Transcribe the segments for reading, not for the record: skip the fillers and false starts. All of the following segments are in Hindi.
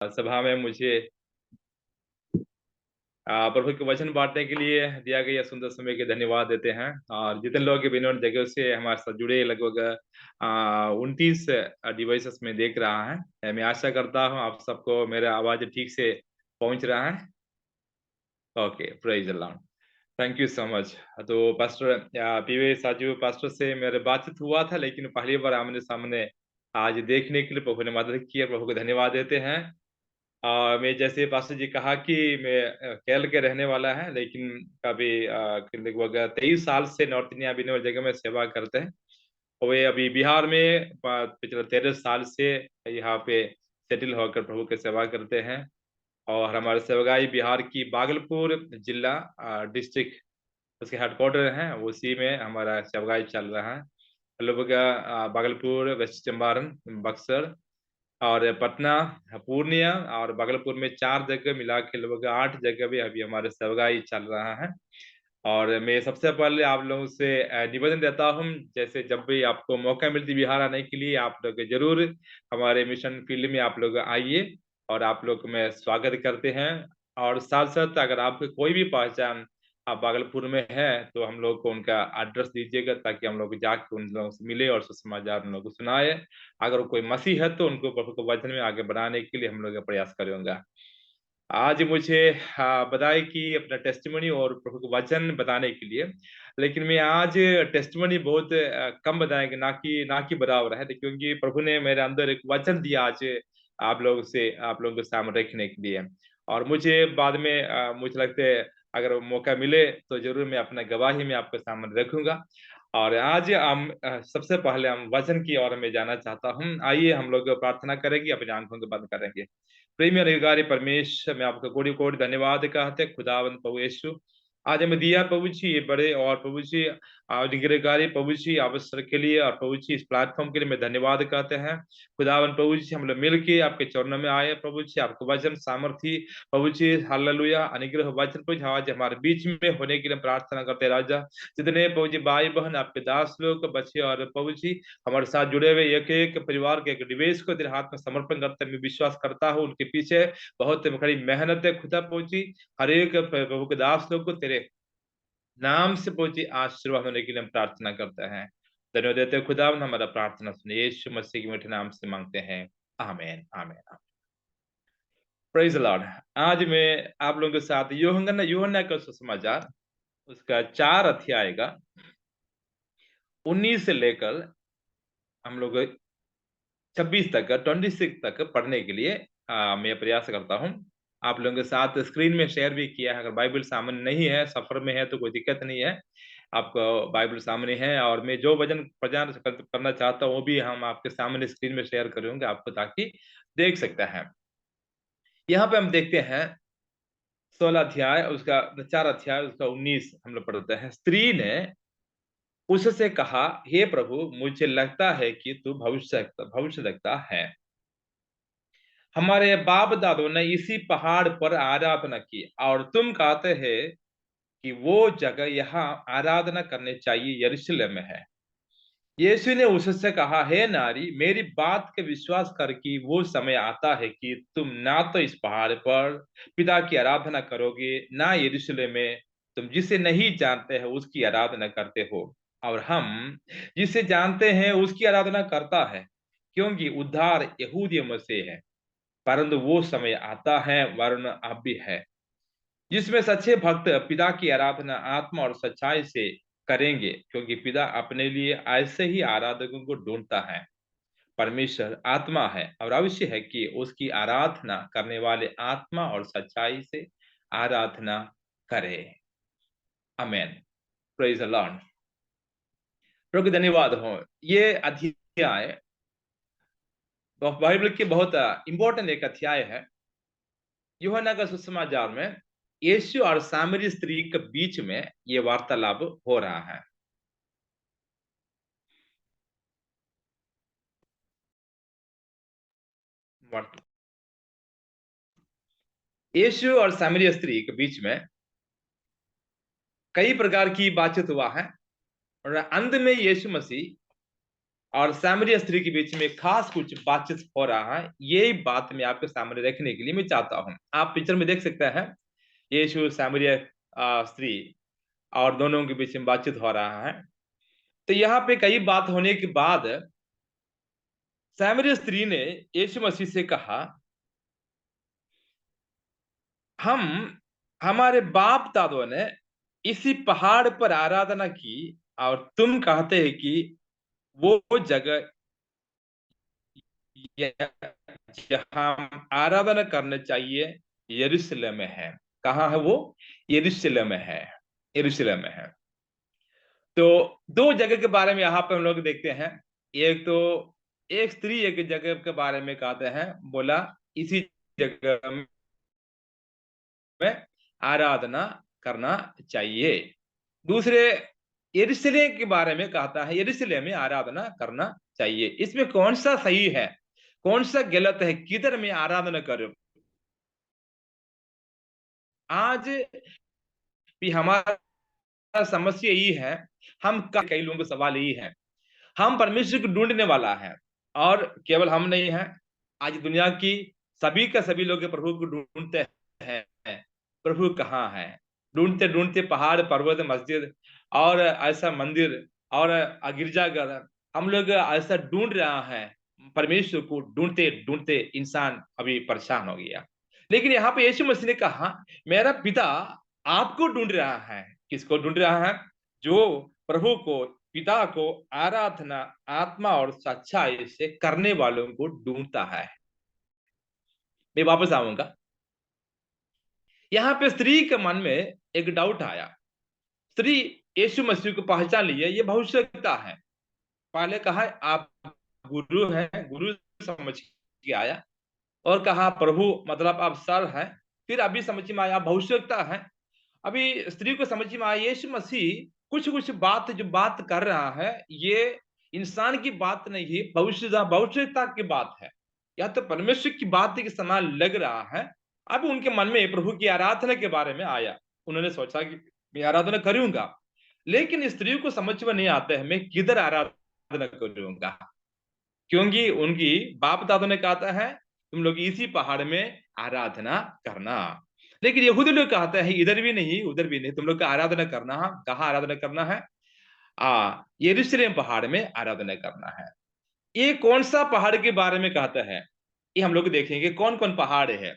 सभा में मुझे प्रभु के वचन बांटने के लिए दिया गया सुंदर समय के धन्यवाद देते हैं। और जितने लोग विभिन्न जगह से हमारे साथ जुड़े, लगभग 29 डिवाइसेस में देख रहा है। मैं आशा करता हूँ आप सबको मेरा आवाज ठीक से पहुंच रहा है। Okay, praise the Lord. Thank you so much. तो पास्टर पीवे साजू पास्टर से मेरे बातचीत हुआ था, लेकिन पहली बार आमने सामने आज देखने के लिए प्रभु ने मदद की है। प्रभु को धन्यवाद देते हैं। मैं जैसे पास्टर जी कहा कि मैं केरल के रहने वाला है, लेकिन कभी लगभग 23 साल से नॉर्थ इंडिया बिना जगह में सेवा करते हैं। और वे अभी बिहार में पिछले 13 साल से यहाँ पे सेटिल होकर प्रभु की सेवा करते हैं। और हमारे सेवगाई बिहार की बागलपुर जिला डिस्ट्रिक्ट उसके हेडक्वार्टर हैं, उसी में हमारा सेवगाई चल रहा है। लगभग भागलपुर, वेस्ट चंपारण, बक्सर और पटना, पूर्णिया और भागलपुर में 4 जगह मिला के लगभग 8 जगह भी अभी हमारे सेवगाई चल रहा है। और मैं सबसे पहले आप लोगों से निवेदन देता हूँ, जैसे जब भी आपको मौका मिलती बिहार आने के लिए, आप लोग जरूर हमारे मिशन फील्ड में आप लोग आइए और आप लोग में स्वागत करते हैं। और साथ साथ अगर आपको कोई भी पहचान आप भागलपुर में है तो हम लोग को उनका एड्रेस दीजिएगा, ताकि हम लोग जाके उन लोगों से मिले और सुसमाचार उन लोगों को सुनाए। अगर कोई मसीह है तो उनको प्रभु को वचन में आगे बढ़ाने के लिए हम लोग प्रयास करेंगे। आज मुझे बधाई की अपना टेस्टिमनी और प्रभु को वचन बताने के लिए, लेकिन मैं आज टेस्टिमनी बहुत कम बताएंगे, ना कि बराबर है, क्योंकि प्रभु ने मेरे अंदर एक वचन दिया आज आप लोगों के सामने रखने के लिए। और मुझे बाद में मुझे लगता है अगर मौका मिले तो जरूर मैं अपना गवाही में आपके सामने रखूंगा। और आज हम सबसे पहले हम वचन की ओर में जाना चाहता हूँ। आइए हम लोग प्रार्थना करेंगे, अपनी आंखों को बंद करेंगे। प्रेमी और अधिकारी परमेश्वर, मैं आपका कोटि कोटि धन्यवाद कहते खुदावन प्रभु यीशु। आज हमें दिया प्रभु जी ये बड़े और प्रभु जी अधिकारी प्रभु जी अवसर के लिए, और प्रभु जी इस प्लेटफॉर्म के लिए मैं धन्यवाद कहते हैं। खुदावन प्रभु जी, हम लोग मिलके आपके चरणों में आए प्रभु जी, आपको वचन सामर्थी प्रभु जी हालेलुया अनुग्रह वचन प्रभु जी आज हमारे बीच में होने के लिए प्रार्थना करते हैं। राजा, जितने प्रभु जी भाई बहन आपके दास लोग बच्चे और प्रभु जी हमारे साथ जुड़े हुए एक एक परिवार के एक निवेश को तेरे हाथ में समर्पण करते मैं विश्वास करता हूँ उनके पीछे बहुत कड़ी मेहनत है खुदा पहुंची। हर एक प्रभु के दास लोग को तेरे नाम से पहुंची आशीर्वाद होने के लिए हम प्रार्थना करते हैं। धन्यवाद देते हैं खुदा, हमारा प्रार्थना सुने यीशु मसीह के मीठे नाम से मांगते हैं, आमीन आमीन। Praise the Lord. आज मैं आप लोगों के साथ यूहन्ना का सुसमाचार उसका 4 अध्याय का 19 से लेकर हम लोग 26 तक 26 तक पढ़ने के लिए मैं प्रयास करता हूँ। आप लोगों के साथ स्क्रीन में शेयर भी किया है। अगर बाइबल सामने नहीं है, सफर में है, तो कोई दिक्कत नहीं है। आपको बाइबल सामने है और मैं जो वचन प्रचार करना चाहता हूँ वो भी हम आपके सामने स्क्रीन में शेयर करेंगे आपको, ताकि देख सकते हैं। यहाँ पे हम देखते हैं 16 अध्याय उसका 4 अध्याय उसका 19 हम लोग पढ़ते हैं। स्त्री ने उससे कहा, हे प्रभु, मुझे लगता है कि तू भविष्य देखता है। हमारे बाप दादों ने इसी पहाड़ पर आराधना की और तुम कहते हैं कि वो जगह यहाँ आराधना करने चाहिए यरूशलेम में है। यीशु ने उससे कहा, हे नारी, मेरी बात के विश्वास कर कि वो समय आता है कि तुम ना तो इस पहाड़ पर पिता की आराधना करोगे, ना यरूशलेम में तुम जिसे नहीं जानते हो उसकी आराधना करते हो। और हम जिसे जानते हैं उसकी आराधना करता है, क्योंकि उद्धार यहूदियों में से है। परंतु वो समय आता है, वरन अब भी है, जिसमें सच्चे भक्त पिता की आराधना आत्मा और सच्चाई से करेंगे, क्योंकि पिता अपने लिए ऐसे ही आराधकों को ढूंढता है। परमेश्वर आत्मा है और अवश्य है कि उसकी आराधना करने वाले आत्मा और सच्चाई से आराधना करे। आमेन। Praise the Lord. प्रभु का धन्यवाद हो। ये अध्याय बाइबल की बहुत इंपॉर्टेंट एक अध्याय है। यूहन्ना का सुसमाचार में यीशु और सामरी स्त्री के बीच में ये वार्तालाप हो रहा है। यीशु और सामरी स्त्री के बीच में कई प्रकार की बातचीत हुआ है, और अंत में यीशु मसीह और सामरिया स्त्री के बीच में खास कुछ बातचीत हो रहा है। यही बात मैं आपके सामने रखने के लिए मैं चाहता हूँ। आप पिक्चर में देख सकते हैं यीशु सामरिया स्त्री और दोनों के बीच में बातचीत हो रहा है। तो यहाँ पे कई बात होने के बाद सामरिया स्त्री ने यीशु मसीह से कहा, हम हमारे बाप दादों ने इसी पहाड़ पर आराधना की और तुम कहते हैं कि वो जगह जहां हम आराधना करना चाहिए यरूशलेम में है। कहाँ है वो? यरूशलेम में है। यरूशलेम में है। तो दो जगह के बारे में यहाँ पे हम लोग देखते हैं। एक तो एक स्त्री एक जगह के बारे में कहते हैं, बोला इसी जगह में आराधना करना चाहिए। दूसरे यरूशलेम के बारे में कहता है यरूशलेम में आराधना करना चाहिए। इसमें कौन सा सही है, कौन सा गलत है, किधर में आराधना करो? आज भी हमारा समस्या यही है। हम कई लोगों का सवाल यही है, हम परमेश्वर को ढूंढने वाला है। और केवल हम नहीं है, आज दुनिया की सभी का सभी लोग प्रभु को ढूंढते हैं। प्रभु कहाँ है? ढूंढते ढूंढते पहाड़ पर्वत मस्जिद और ऐसा मंदिर और गिरजाघर हम लोग ऐसा ढूंढ रहा है। परमेश्वर को ढूंढते ढूंढते इंसान अभी परेशान हो गया। लेकिन यहाँ पे यीशु मसीह ने कहा, मेरा पिता आपको ढूंढ रहा है। किसको ढूंढ रहा है? जो प्रभु को, पिता को आराधना आत्मा और सच्चाई से करने वालों को ढूंढता है। मैं वापस आऊंगा। यहाँ पे स्त्री के मन में एक डाउट आया। स्त्री यीशु मसीह को पहचान लिया, ये भविष्यवक्ता है। पहले कहा आप गुरु हैं, गुरु समझ के आया। और कहा प्रभु मतलब आप सर हैं। फिर अभी समझ में आया भविष्यवक्ता है। अभी स्त्री को समझ में आया यीशु मसीह कुछ कुछ बात जो बात कर रहा है, ये इंसान की बात नहीं है, भविष्यता की बात है। या तो परमेश्वर की बात के समान लग रहा है। अब उनके मन में प्रभु की आराधना के बारे में आया। उन्होंने सोचा कि मैं आराधना करूंगा, लेकिन स्त्री को समझ में नहीं आता है मैं किधर आराधना करूंगा। क्योंकि उनकी बाप दादों ने कहा है तुम लोग इसी पहाड़ में आराधना करना। लेकिन यहूदी लोग कहते हैं इधर भी नहीं उधर भी नहीं, तुम लोग का आराधना करना है। कहाँ आराधना करना है? यरूशलेम पहाड़ में आराधना करना है। ये कौन सा पहाड़ के बारे में कहता है, ये हम लोग देखेंगे कौन कौन पहाड़ है।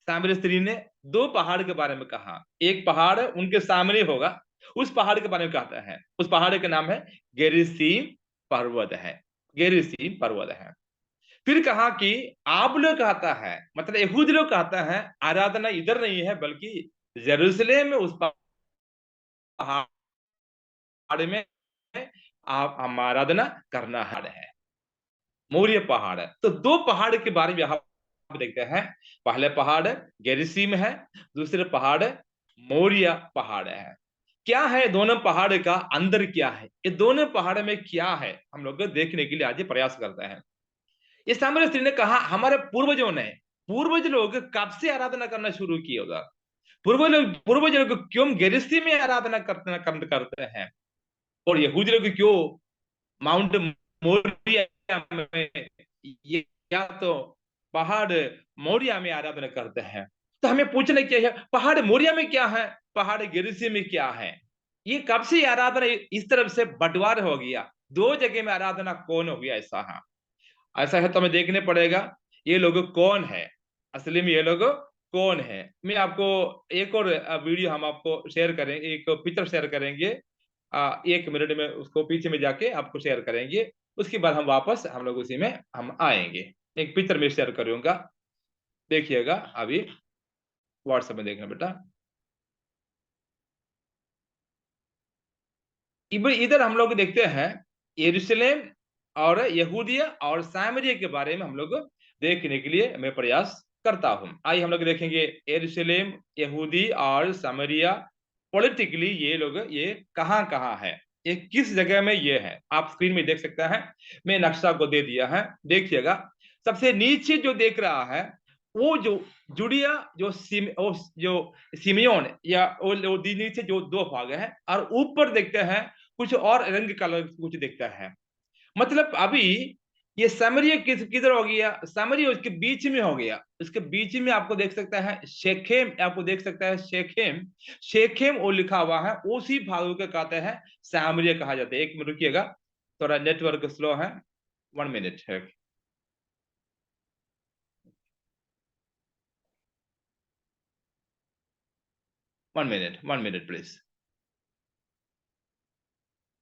सामरी स्त्री ने दो पहाड़ के बारे में कहा। एक पहाड़ उनके सामने होगा, उस पहाड़ के बारे में कहता है। उस पहाड़ का नाम है गेरिसीम पर्वत है। गेरिसीम पर्वत है। फिर कहा कि आप लोग कहता है, मतलब यहूदी लोग कहता है आराधना इधर नहीं है बल्कि यरूशलेम में उस पहाड़ में आप हम आराधना करना है। मौर्य पहाड़ है। तो दो पहाड़ के बारे में यहां देखते हैं। पहले पहाड़ गेरिसीम है, दूसरे पहाड़ मौर्य पहाड़ है। क्या है दोनों पहाड़ का अंदर, क्या है ये दोनों पहाड़ में क्या है, हम लोग देखने के लिए आज प्रयास करते हैं। इस सामने स्त्री ने कहा हमारे पूर्वजों ने, पूर्वज लोग कब से आराधना करना शुरू किया होगा? पूर्वज लोग क्यों गेरिसी में आराधना करते हैं? और यहूदी लोग क्यों माउंट मोरिया में, ये या तो पहाड़ मोरिया में आराधना करते हैं? तो हमें पूछना क्या है, पहाड़ मोरिया में क्या है, पहाड़ गिरिसी में क्या है? ये कब से आराधना इस तरफ से बंटवार हो गया? दो जगह में आराधना कौन हो गया? ऐसा है तो हमें देखने पड़ेगा ये लोग कौन है, असली में ये लोग कौन है। मैं आपको एक और वीडियो हम आपको शेयर करेंगे, एक पिक्चर शेयर करेंगे। 1 मिनट में उसको पीछे में जाके आपको शेयर करेंगे। उसके बाद हम वापस हम लोग उसी में हम आएंगे। एक पिक्चर में शेयर करूंगा, देखिएगा अभी व्हाट्सएप में देखना बेटा। इधर हम लोग देखते हैं यरूशलेम और यहूदिया और सामरिया के बारे में हम लोग देखने के लिए मैं प्रयास करता हूं। आइए हम लोग देखेंगे यरूशलेम, यहूदी और सामरिया पॉलिटिकली ये लोग ये कहाँ कहाँ है, ये किस जगह में ये है। आप स्क्रीन में देख सकते हैं, मैं नक्शा को दे दिया है, देखिएगा। सबसे नीचे जो देख रहा है वो जो जुड़िया जो सिमियोन या वो नीचे जो दो भाग है, और ऊपर देखते हैं कुछ और रंग कलर कुछ दिखता है। मतलब अभी ये सामरिया किधर हो गया, सामरिया उसके बीच में हो गया, उसके बीच में आपको देख सकता है शेखेम, आपको देख सकता है शेखेम, शेखेम वो लिखा हुआ है, उसी भाग को कहते हैं सामरिया कहा जाता है। एक मिनट रुकिएगा, थोड़ा नेटवर्क स्लो है, 1 मिनट है। One minute please.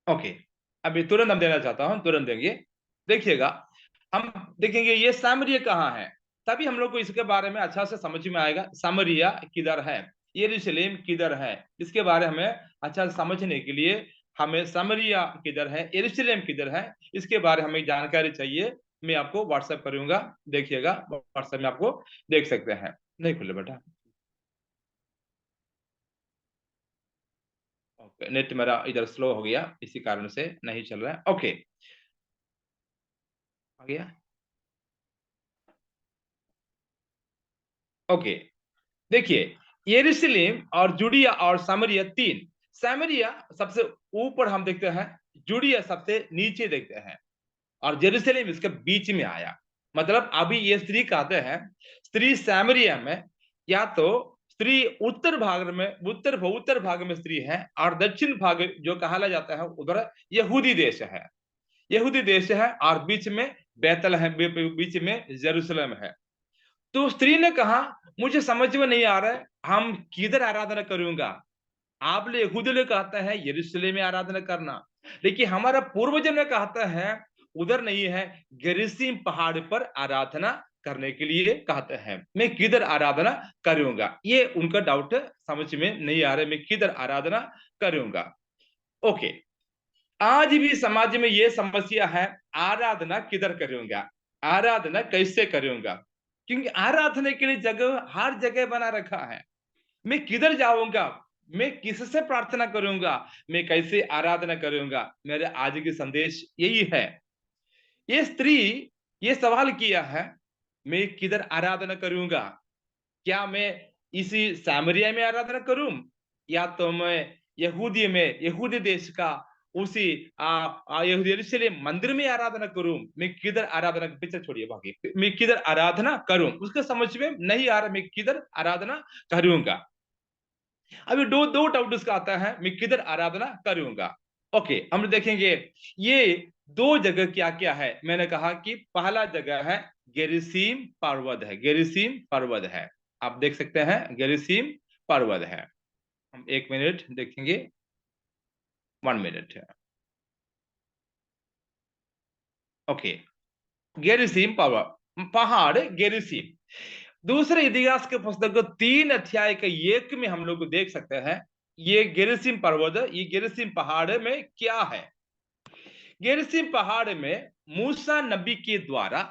ओके, अभी तुरंत हम देना चाहता हूं, तुरंत देंगे। देखिएगा, हम देखेंगे ये सामरिया कहाँ है, तभी हम लोग को इसके बारे में अच्छा से समझ में आएगा सामरिया किधर है, यरूशलेम किधर है। इसके बारे में अच्छा से समझने के लिए हमें सामरिया किधर है, यरूशलेम किधर है, इसके बारे में हमें जानकारी चाहिए। मैं आपको व्हाट्सएप करूंगा, देखिएगा व्हाट्सएप में आपको देख सकते हैं। नहीं खुले बेटा, ओके, नेट मेरा इधर स्लो हो गया, इसी कारण से नहीं चल रहा है। ओके, आ गया। ओके, देखिए, यरूशलेम और जुडिया और सामरिया तीन, सामरिया सबसे ऊपर हम देखते हैं, जुडिया सबसे नीचे देखते हैं, और जेरूशलेम इसके बीच में आया। मतलब अभी ये स्त्री कहते हैं, स्त्री सामरिया में, या तो स्त्री उत्तर भाग में, उत्तर भाग में स्त्री है, और दक्षिण भाग जो कहा जाता है उधर यहूदी देश है, यहूदी देश है, और बीच में बैतल है, बीच में जेरूशलेम है। तो स्त्री ने कहा, मुझे समझ में नहीं आ रहा है, हम किधर आराधना करूंगा। आप लोग यहूदी लोग कहते हैं यरूशलेम में आराधना करना, लेकिन हमारा पूर्वजों ने कहता है उधर नहीं है, गेरिसीम पहाड़ पर आराधना करने के लिए कहते हैं। मैं किधर आराधना करूंगा, ये उनका डाउट समझ में नहीं आ रहा है, मैं किधर आराधना करूंगा। ओके, आज भी समाज में ये समस्या है, आराधना किधर करूंगा, आराधना कैसे करूंगा, क्योंकि आराधना के लिए जगह हर जगह बना रखा है। मैं किधर जाऊंगा, मैं किससे प्रार्थना करूंगा, मैं कैसे आराधना करूंगा। मेरे आज की संदेश यही है। ये स्त्री ये सवाल किया है, मैं किधर आराधना करूंगा, क्या मैं इसी सामरिया में आराधना करूं, या तो मैं यहूदी में, यहूदी देश का उसी यरूशलेम मंदिर में आराधना करूं। मैं किधर आराधना, पीछे छोड़िए बाकी, मैं किधर आराधना करूं, उसके समझ में नहीं आ रहा, मैं किधर आराधना करूंगा। अभी दो दो डाउट उसका आता है, मैं किधर आराधना करूंगा। ओके, हम देखेंगे ये दो जगह क्या क्या है। मैंने कहा कि पहला जगह है गेरिसीम पर्वत है, गेरिसीम पर्वत है, आप देख सकते हैं गेरिसीम पर्वत है। हम 1 मिनट देखेंगे, 1 मिनट है। ओके, गेरिसीम पर्वत, पहाड़ गेरिसीम। दूसरे इतिहास के पुस्तक 3 अध्याय के 1 में हम लोग देख सकते हैं, ये गेरिसीम पर्वत, ये गेरिसीम पहाड़ में क्या है। गेरिसीम पहाड़ में मूसा नबी के द्वारा,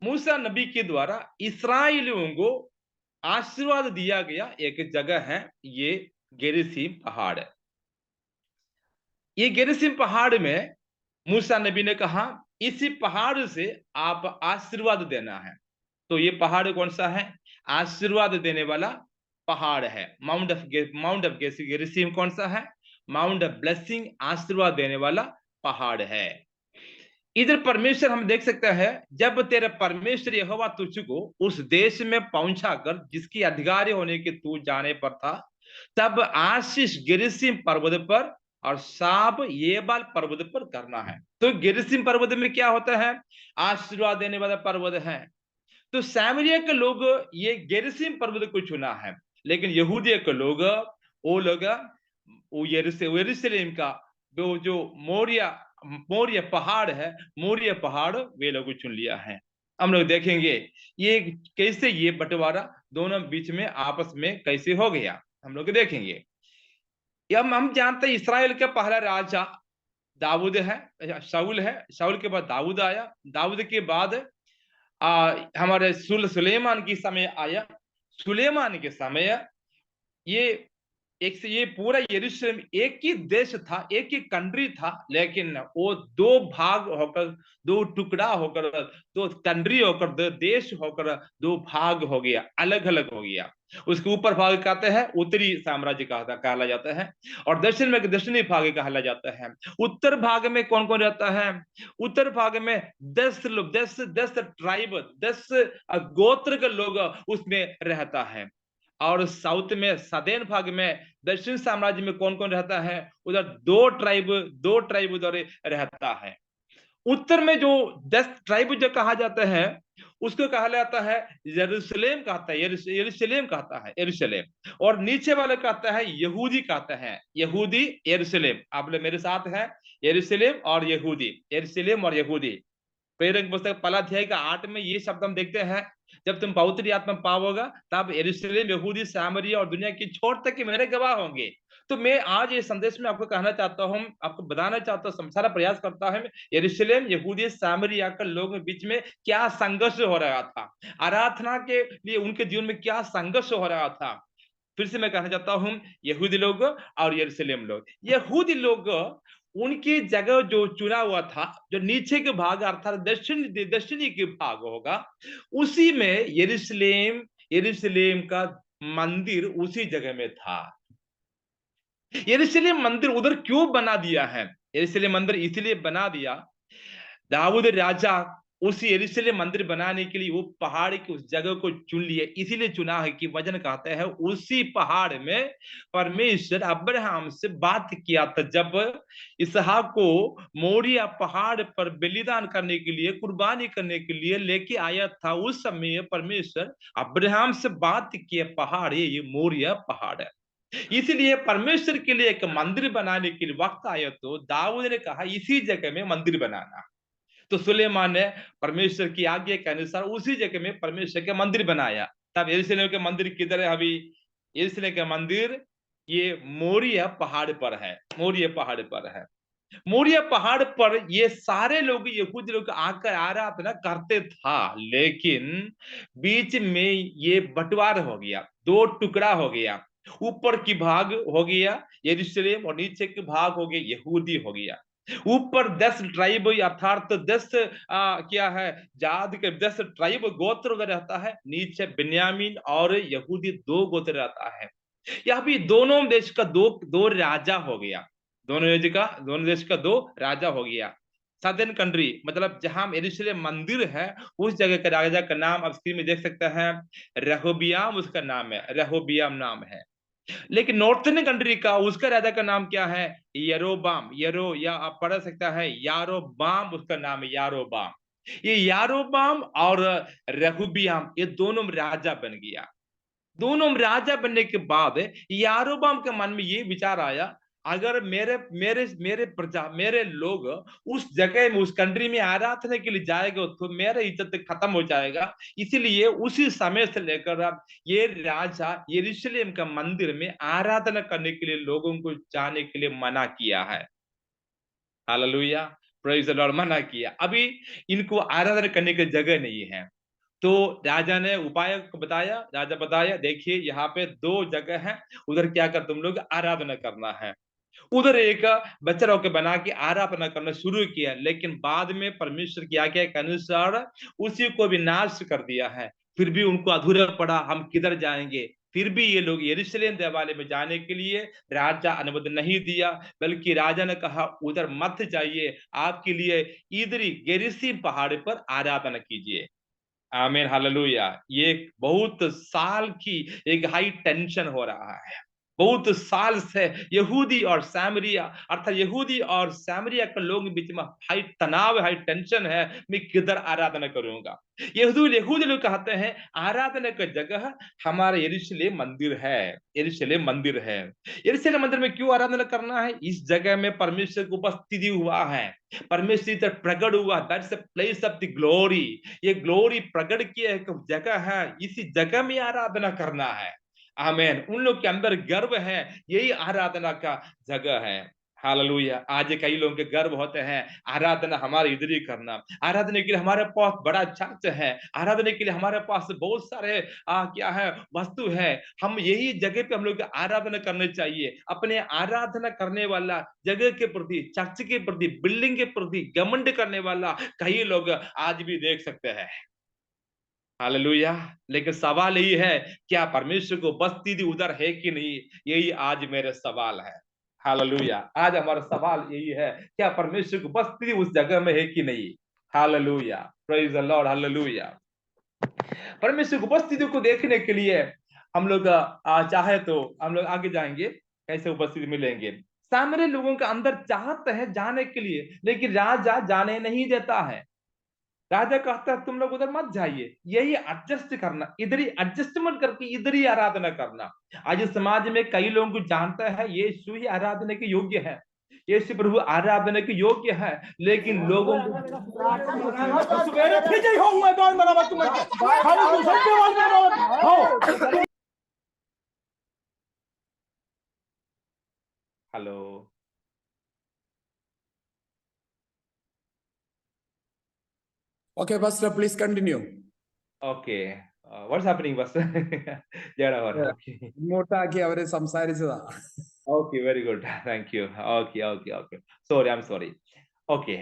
मूसा नबी के द्वारा इसराइलियों को आशीर्वाद दिया गया एक जगह है, ये गेरिसीम पहाड़ है। ये गेरिसीम पहाड़ में मूसा नबी ने कहा, इसी पहाड़ से आप आशीर्वाद देना है। तो ये पहाड़ कौन सा है, आशीर्वाद देने वाला पहाड़ है। माउंट ऑफ गेरिसीम कौन सा है, माउंट ऑफ ब्लेसिंग, आशीर्वाद देने वाला पहाड़ है। इधर परमेश्वर हम देख सकते हैं, जब तेरे परमेश्वर यहोवा तुझको उस देश में पहुंचा कर जिसकी अधिकारी होने के तू जाने पर था, तब आशीष गिरिसिम पर्वत पर और साप येबाल पर्वत पर करना है। तो गिरिसिम पर्वत में क्या होता है, आशीर्वाद देने वाला पर्वत है। तो सामरिया के लोग ये गेरिसिम पर्वत को चुना है, लेकिन यहूदिया के लोग, वो लोग वो यरूशलेम का वो जो मोरिया, मोरिया पहाड़ है, मोरिया पहाड़ वे लोग चुन लिया है। हम लोग देखेंगे ये कैसे ये बंटवारा दोनों बीच में आपस में कैसे हो गया, हम लोग देखेंगे। हम जानते हैं इसराइल का पहला राजा दाऊद है, शाऊल है, शाऊल के बाद दाऊद आया, दाऊद के बाद हमारे सुलेमान की समय आया, सुलेमान के समय ये एक से ये पूरा यरूशलेम एक ही देश था, एक ही कंट्री था, लेकिन वो दो भाग होकर, दो टुकड़ा होकर, दो कंट्री होकर, दो देश होकर दो भाग हो गया, अलग अलग हो गया। उसके ऊपर भाग कहते हैं उत्तरी साम्राज्य कहला जाता है, और दक्षिण में दक्षिणी भाग कहला जाता है। उत्तर भाग में कौन कौन रहता है? उत्तर भाग में 10 लोग, 10 ट्राइब, 10 गोत्र के लोग उसमें रहता है। और साउथ में, सदेन भाग में, दक्षिण साम्राज्य में कौन कौन रहता है? उधर दो ट्राइब उधर रहता है। उत्तर में जो 10 ट्राइब जो कहा जाता है, उसको कहा जाता है यरूशलेम, कहता है यरूशलेम कहता है, यरूशलेम। और नीचे वाले कहता है यहूदी, कहता है यहूदी, यरूशलेम। आप लोग मेरे साथ है, यरूशलेम और यहूदी, यरूशलेम और यहूदी। प्रेरक पुस्तक पहला अध्याय का 8 में ये शब्द हम देखते हैं, जब तुम पवित्र आत्मा पाओगे तब यरूशलेम, यहूदी, सामरिया और दुनिया की छोर तक के मेरे गवाह होंगे। तो मैं आज ये संदेश में आपको कहना चाहता हूं, आपको बताना चाहता हूं, समझाना प्रयास करता है, यरूशलेम, यहूदी, सामरिया के लोगों के बीच में क्या संघर्ष हो रहा था, आराधना के लिए उनके जीवन में क्या संघर्ष हो रहा था। फिर से मैं कहना चाहता हूं, यहूदी लोग और यरूशलेम लोग, यहूदी लोग उनकी जगह जो चुना हुआ था, जो नीचे के भाग अर्थात दक्षिणी के भाग होगा, उसी में यरूशलेम, यरूशलेम का मंदिर उसी जगह में था। यरूशलेम मंदिर उधर क्यों बना दिया है? यरूशलेम मंदिर इसलिए बना दिया, दाऊद राजा उस यरूशलेम मंदिर बनाने के लिए वो पहाड़ की उस जगह को चुन लिए, इसीलिए चुना है कि वजन कहते हैं उसी पहाड़ में परमेश्वर अब्राहम से बात किया था, जब इसहाक को मोरिया पहाड़ पर बलिदान करने के लिए, कुर्बानी करने के लिए लेके आया था। उस समय परमेश्वर अब्राहम से बात किया, पहाड़ ये मोरिया पहाड़ है। इसलिए परमेश्वर के लिए एक मंदिर बनाने के लिए वक्त आया, तो दाऊद ने कहा इसी जगह में मंदिर बनाना। तो सुलेमान ने परमेश्वर की आज्ञा के अनुसार उसी जगह में परमेश्वर का मंदिर बनाया। तब यरूशलेम का मंदिर किधर है अभी? यरूशलेम का मंदिर ये मोरिया पहाड़ पर है, मोरिया पहाड़ पर है। मोरिया पहाड़ पर ये सारे लोग, यहूदी लोग आकर आराधना करते था, लेकिन बीच में ये बंटवारा हो गया, दो टुकड़ा हो गया। ऊपर की भाग हो गया यरूशलेम और नीचे के भाग हो गया यहूदी हो गया। ऊपर 10 ट्राइब अर्थात 10 क्या है, जात के 10 ट्राइब गोत्र रहता है, नीचे बिन्यामीन और यहूदी दो गोत्र रहता है। यहाँ भी दोनों देश का दो दो राजा हो गया, दोनों देश का दो राजा हो गया। सदर्न कंट्री मतलब जहां यरूशलेम मंदिर है, उस जगह के राजा का नाम आप स्क्रीन में देख सकते हैं, रहोबियाम उसका नाम है, रहोबियाम नाम है। लेकिन नॉर्थन कंट्री का उसका राजा का नाम क्या है? यरोबाम, यरो या आप पढ़ सकता है यारोबाम, उसका नाम है यारोबाम। ये यारोबाम और रहुबियाम ये दोनों राजा बन गया। दोनों राजा बनने के बाद यारोबाम के मन में ये विचार आया, अगर मेरे मेरे मेरे प्रजा, मेरे लोग उस जगह में, उस कंट्री में आराधना के लिए जाएगा तो मेरा इज्जत खत्म हो जाएगा। इसीलिए उसी समय से लेकर अब ये राजा यरूशलेम का मंदिर में आराधना करने के लिए लोगों को जाने के लिए मना किया है। हालेलुया, प्रेज द लॉर्ड, मना किया। अभी इनको आराधना करने की जगह नहीं है। तो राजा ने उपाय को बताया, राजा बताया देखिए यहाँ पे दो जगह है, उधर क्या कर तुम लोग आराधना करना है। उधर एक बच्चा रोके बना के आराधना करना शुरू किया, लेकिन बाद में परमेश्वर की आज्ञा के अनुसार उसी को भी नाश कर दिया है। फिर भी उनको अधूरा पड़ा, हम किधर जाएंगे? फिर भी ये लोग यरूशलेम देवालय में जाने के लिए राजा अनुमति नहीं दिया, बल्कि राजा ने कहा उधर मत जाइए, आपके लिए इधर ही गेरिसीम पहाड़ पर आराधना कीजिए। आमीन, हालेलुया। ये बहुत साल की एक हाई टेंशन हो रहा है, बहुत साल से यहूदी और सामरिया अर्थात यहूदी और सामरिया के लोगों के बीच में हाई तनाव, हाई टेंशन है, मैं किधर आराधना करूंगा? यहूदी यहूदी लोग कहते हैं आराधना की जगह हमारा यरूशलेम मंदिर है, यरूशलेम मंदिर है। यरूशलेम मंदिर में क्यों आराधना करना है? इस जगह में परमेश्वर की उपस्थिति हुआ है, परमेश्वर इधर प्रकट हुआ, that's the place of the glory. ये ग्लोरी प्रकट किया एक जगह है, इसी जगह में आराधना करना है। आमीन। उन लोग के अंदर गर्व है, यही आराधना का जगह है। हालेलुया। आज कई लोगों के गर्व होते हैं, आराधना हमारे इधर ही करना, आराधना के लिए हमारे पास बड़ा चर्च है, आराधना के लिए हमारे पास बहुत सारे क्या है वस्तु है, हम यही जगह पे हम लोग आराधना करनी चाहिए। अपने आराधना करने वाला जगह के प्रति, चर्च के प्रति, बिल्डिंग के प्रति घमंड करने वाला कई लोग आज भी देख सकते हैं। हालेलुया। लेकिन सवाल यही है, क्या परमेश्वर को बस्ती उधर है कि नहीं? यही आज मेरे सवाल है। हालेलुया। आज हमारा सवाल यही है, क्या परमेश्वर को बस्ती उस जगह में है कि नहीं? Hallelujah. Praise the Lord. Hallelujah. परमेश्वर की उपस्थिति को देखने के लिए हम लोग चाहे तो हम लोग आगे जाएंगे, कैसे उपस्थिति मिलेंगे। सामने लोगों के अंदर चाहत है जाने के लिए, लेकिन राजा जाने नहीं देता है। राजा कहता है तुम लोग उधर मत जाइए, यही एडजस्ट करना, इधर ही एडजस्टमेंट करके इधर ही आराधना करना। आज समाज में कई लोगों को जानता है यीशु ही आराधना के योग्य है, यीशु प्रभु आराधना के योग्य है, लेकिन लोगों को hello. Okay, Pastor, please continue. Okay, what's happening ബസ് ജേടാ പറഞ്ഞു. ഓക്കെ ഇങ്ങോട്ടാക്കി അവരെ സംസാരിച്ചതാ. Okay, very good, thank you. Okay okay okay, sorry, I am sorry. Okay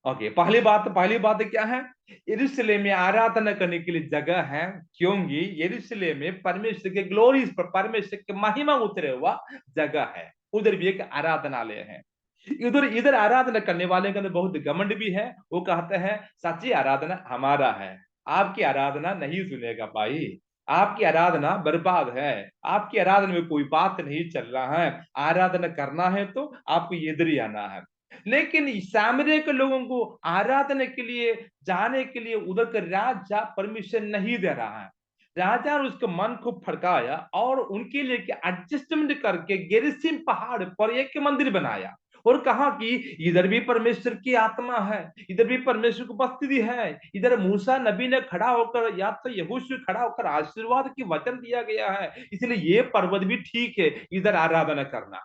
okay, पहली बात क्या है? यरूशलेम में आराधना करने के लिए जगह है, क्योंकि यरूशलेम में परमेश्वर के ग्लोरी, परमेश्वर के महिमा उतरे हुआ जगह है, उधर भी एक आराधनालय है। इधर इधर आराधना करने वाले का बहुत घमंड भी है, वो कहते हैं सच्ची आराधना हमारा है, आपकी आराधना नहीं सुनेगा भाई, आपकी आराधना बर्बाद है, आपकी आराधना में कोई बात नहीं चल रहा है, आराधना करना है तो आपको इधर ही आना है। लेकिन सामरिया के लोगों को आराधना के लिए जाने के लिए उधर का राजा परमिशन नहीं दे रहा है। राजा ने उसके मन को फड़काया और उनके लिए एडजस्टमेंट करके गेरिसिम पहाड़ पर एक मंदिर बनाया और कहा कि इधर भी परमेश्वर की आत्मा है, इधर भी परमेश्वर की उपस्थिति है। इधर मूसा नबी ने खड़ा होकर या तो यहोशू खड़ा होकर आशीर्वाद की वचन दिया गया है, इसलिए ये पर्वत भी ठीक है इधर आराधना करना।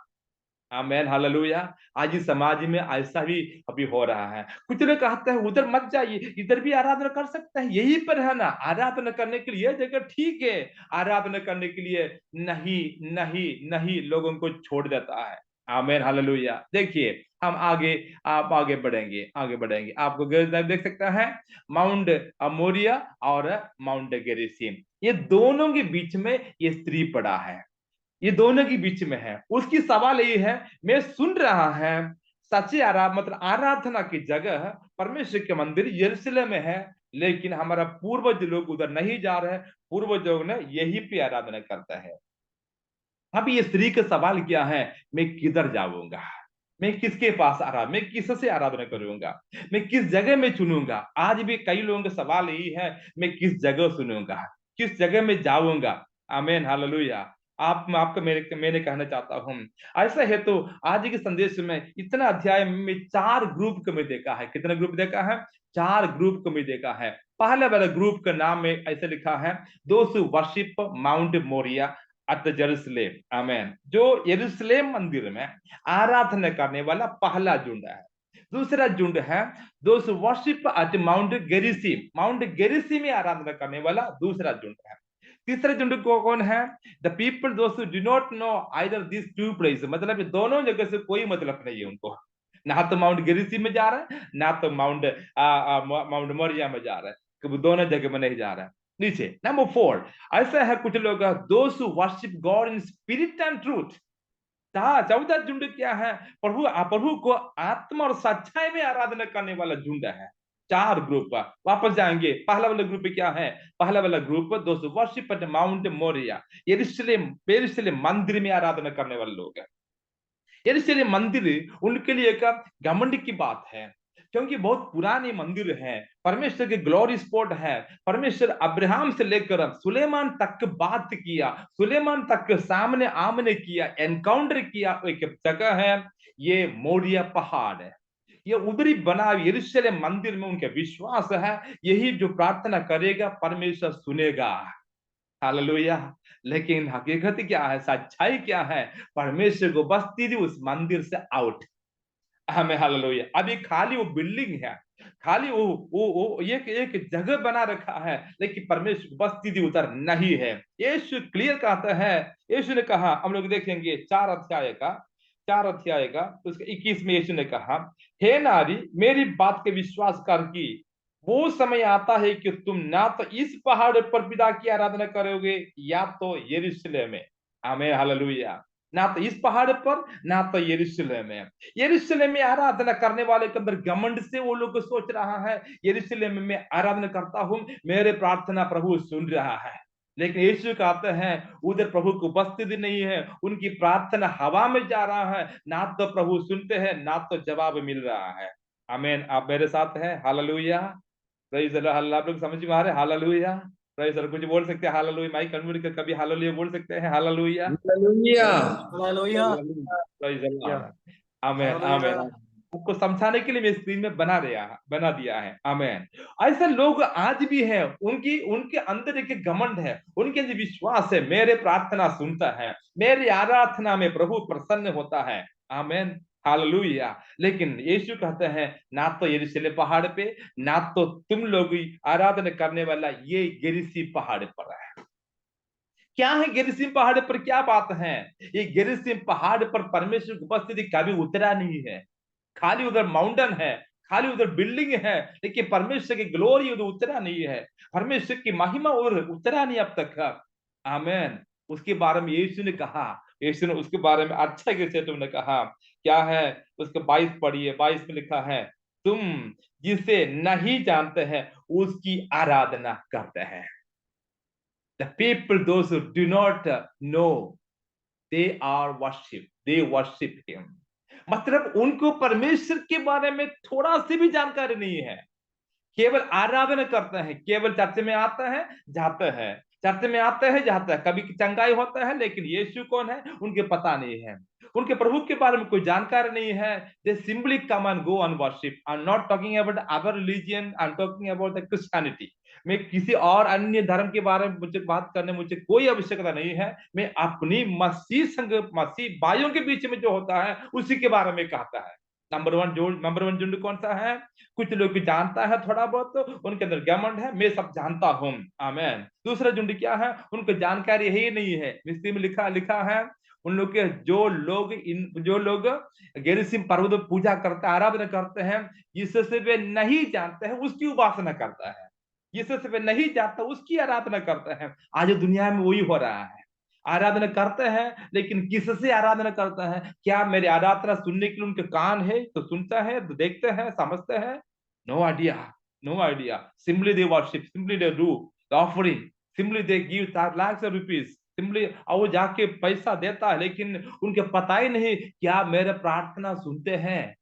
आमेन, हालेलुया। आज इस समाज में ऐसा भी अभी हो रहा है। कुछ लोग कहते हैं उधर मत जाइए, इधर भी आराधना कर सकते हैं, यही पर है ना आराधना करने के लिए जगह ठीक है, आराधना करने के लिए नहीं नहीं नहीं लोगों को छोड़ देता है। आमेन, हालेलुया। देखिए हम आगे, आप आगे बढ़ेंगे, आगे बढ़ेंगे, आपको देख सकता है माउंट मोरिया और माउंट गेरिसिम, ये दोनों के बीच में ये स्त्री पड़ा है, ये दोनों के बीच में है। उसकी सवाल ये है, मैं सुन रहा है सच्ची मतलब आराधना की जगह परमेश्वर के मंदिर यरूशलेम में है, लेकिन हमारा पूर्वज लोग उधर नहीं जा रहे, पूर्वज लोग ने यही पे आराधना करता है। अब ये स्त्री का सवाल क्या है, मैं किधर जाऊंगा, मैं किसके पास मैं किससे आराधना करूंगा, मैं किस जगह में चुनूंगा? आज भी कई लोगों का सवाल यही है, मैं किस जगह सुनूंगा, किस जगह में जाऊंगा? आमीन, हालेलुया। आपको मैंने कहना चाहता हूं, ऐसा है तो आज के संदेश में इतना अध्याय में 4 ग्रुप को मैं देखा है। कितना ग्रुप देखा है? 4 ग्रुप को मैं देखा है। पहले वाला ग्रुप का नाम में ऐसे लिखा है, those worship mount Moriah at Jerusalem. आमीन। जो यरूशलेम मंदिर में आराधना करने वाला पहला झुंड है। दूसरा झुंड है those worship eight mount गेरिसिम, mount गेरिसिम में आराधना करने वाला दूसरा झुंड है। तीसरे झुंड को कौन है? The people those do not know either this two place, मतलब दोनों जगह से कोई मतलब नहीं है उनको, ना तो माउंट गेरिसिम में जा रहा है, ना तो माउंट मोरिया में जा रहा है, कि दोनों जगह में नहीं जा रहा है। नीचे नंबर 4, ऐसा है कुछ लोग दोस्त worship God in spirit and truth. चौथा झुंड क्या है? प्रभु को आत्मा और सच्चाई में आराधना करने वाला झुंड है। 4 ग्रुप वापस जाएंगे। पहला वाला ग्रुप क्या है? पहला वाला ग्रुप दोस्त वर्शिप एट माउंट मोरिया, यरूशलेम मंदिर में आराधना करने वाले लोग हैं। यरूशलेम मंदिर उनके लिए एक घमंड की बात है, क्योंकि बहुत पुराने मंदिर है, परमेश्वर के ग्लोरी स्पॉट है। परमेश्वर अब्राहम से लेकर सुलेमान तक बात किया, सुलेमान तक सामने आमने किया, एनकाउंटर किया, एक जगह है ये मोरिया पहाड़ है। ये उधरी बना यरूशलेम मंदिर में उनका विश्वास है, यही जो प्रार्थना करेगा परमेश्वर सुनेगा। हालेलुया। लेकिन हकीकत क्या है, सच्चाई क्या है? परमेश्वर को बस्ती दी उस मंदिर से आउट। हमें हालेलुया। अभी खाली वो बिल्डिंग है, खाली वो एक जगह बना रखा है, लेकिन परमेश्वर की उपस्थिति उधर नहीं है। यीशु क्लियर कहता है, यीशु ने कहा, हम लोग देखेंगे 4 अध्याय का तो उसके 21 में यीशु ने कहा, हे नारी मेरी बात के विश्वास कर की, वो समय आता है कि तुम ना तो इस पहाड़ पर पिता की आराधना करोगे या तो यरूशलेम में। आमीन हालेलुया। ना तो इस पहाड़ पर, ना तो यरूशलेम में। यरूशलेम में आराधना करने वाले के अंदर घमंड से वो लोग सोच रहा है, यरूशलेम में आराधना करता हूं, मेरे प्रार्थना प्रभु सुन रहा है। लेकिन यीशु कहते हैं उधर प्रभु की उपस्थिति नहीं है, उनकी प्रार्थना हवा में जा रहा है, ना तो प्रभु सुनते हैं ना तो जवाब मिल रहा है। आमीन। आप मेरे साथ हैं? हालेलुया। Praise the Lord. आप लोग समझ में आ रहे हैं? हालेलुया। Praise the Lord. कुछ बोल सकते हैं हालेलुया? माइक कन्वर्ट कर कभी हालेलुया बोल सकते हैं? Hallelujah. Hallelujah. Hallelujah. Praise the Lord. आमीन हालेलुया। आमीन। आपको समझाने के लिए मैं स्क्रीन में बना दिया है। आमीन। ऐसे लोग आज भी हैं, उनकी उनके अंदर एक घमंड है, उनके अंदर विश्वास है, मेरे प्रार्थना सुनता है, मेरी आराधना में प्रभु प्रसन्न होता है। आमीन हालेलुया। लेकिन यीशु कहते हैं ना तो यरूशलेम पहाड़ पे, ना तो तुम लोग आराधना करने वाला ये गेरिसी पहाड़ पर है। क्या है गेरिसिम पहाड़ पर? क्या बात है? ये गेरिसिम पहाड़ पर परमेश्वर की उपस्थिति कभी उतरा नहीं है। खाली उधर माउंटेन है, खाली उधर बिल्डिंग है, लेकिन परमेश्वर की ग्लोरी उधर उतरा नहीं है, परमेश्वर की महिमा उधर उतरा नहीं अब तक। आमीन। उसके बारे में यीशु ने कहा, यीशु ने उसके बारे में अच्छा कैसे तुमने कहा, क्या है उसके 22 पढ़िए। 22 में लिखा है, तुम जिसे नहीं जानते हैं उसकी आराधना करते हैं। The people, those who do not know, they worship him. मतलब उनको परमेश्वर के बारे में थोड़ा सी भी जानकारी नहीं है, केवल आराधना करते हैं, केवल चर्च में आता है जाता है, चर्च में आता है जाता है, कभी चंगाई होता है, लेकिन यीशु कौन है उनके पता नहीं है, उनके प्रभु के बारे में कोई जानकारी नहीं है। दे simply come and go and worship. I am not talking about other religion, I am talking about the Christianity. मैं किसी और अन्य धर्म के बारे में मुझे बात करने मुझे कोई आवश्यकता नहीं है, मैं अपनी मसीह संग मसीह भाइयों के बीच में जो होता है उसी के बारे में कहता है। नंबर वन झुंड कौन सा है? कुछ लोग जानता है थोड़ा बहुत, तो उनके अंदर घमंड है, मैं सब जानता हूं। आमीन। दूसरा झुंड क्या है? उनको जानकारी ही नहीं है। मिस्त्री में लिखा लिखा है, उन लोग के जो लोग गेरिसिम पर्वत पर पूजा करते आराधना करते हैं, जिससे वे नहीं जानते हैं उसकी उपासना करता है, जिससे वे नहीं जानता उसकी आराधना करते हैं। आज दुनिया में वही हो रहा है, आराधना करते हैं लेकिन किससे आराधना करता है? क्या मेरे आराधना सुनने के लिए उनके कान है तो सुनता है, तो देखते हैं, समझते हैं? No idea, no idea. Simply they worship, simply they do the offering, simply they give lakhs of rupees, सिंपली वो जाके पैसा देता है, लेकिन उनके पता ही नहीं क्या मेरे प्रार्थना सुनते हैं।